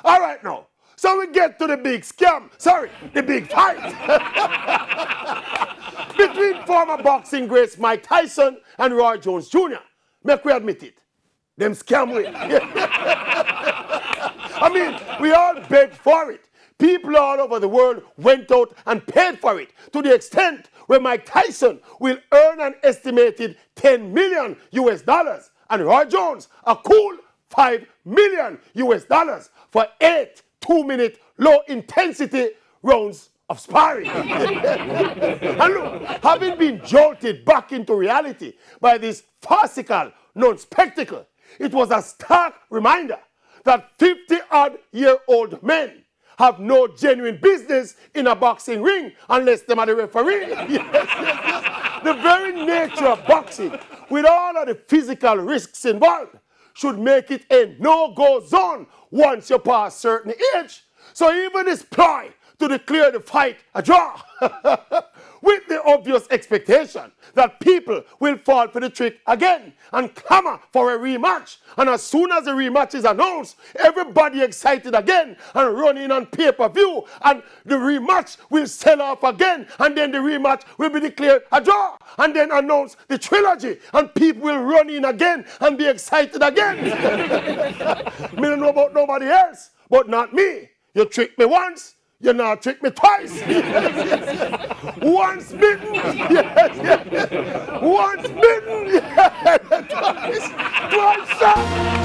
All right now. So we get to the big scam. Sorry, the big fight. Between former boxing greats Mike Tyson and Roy Jones Jr. Make we admit it. Them scam we. I mean, we all begged for it. People all over the world went out and paid for it to the extent where Mike Tyson will earn an estimated 10 million US dollars and Roy Jones a cool 5 million US dollars for 8 2-minute low-intensity rounds of sparring. And look, having been jolted back into reality by this farcical non-spectacle, it was a stark reminder that 50-odd-year-old men have no genuine business in a boxing ring unless they are the referee. Yes. The very nature of boxing, with all of the physical risks involved, should make it a no-go zone once you pass certain age. So even this ploy to declare the fight a draw, with the obvious expectation that people will fall for the trick again and clamor for a rematch. And as soon as the rematch is announced, everybody excited again and running on pay-per-view, and the rematch will sell off again, and then the rematch will be declared a draw, and then announce the trilogy, and people will run in again and be excited again. Me don't know about nobody else, but not me. You tricked me once, you now trick me twice. Once bitten, yes. Once bitten, yes. Twice shot.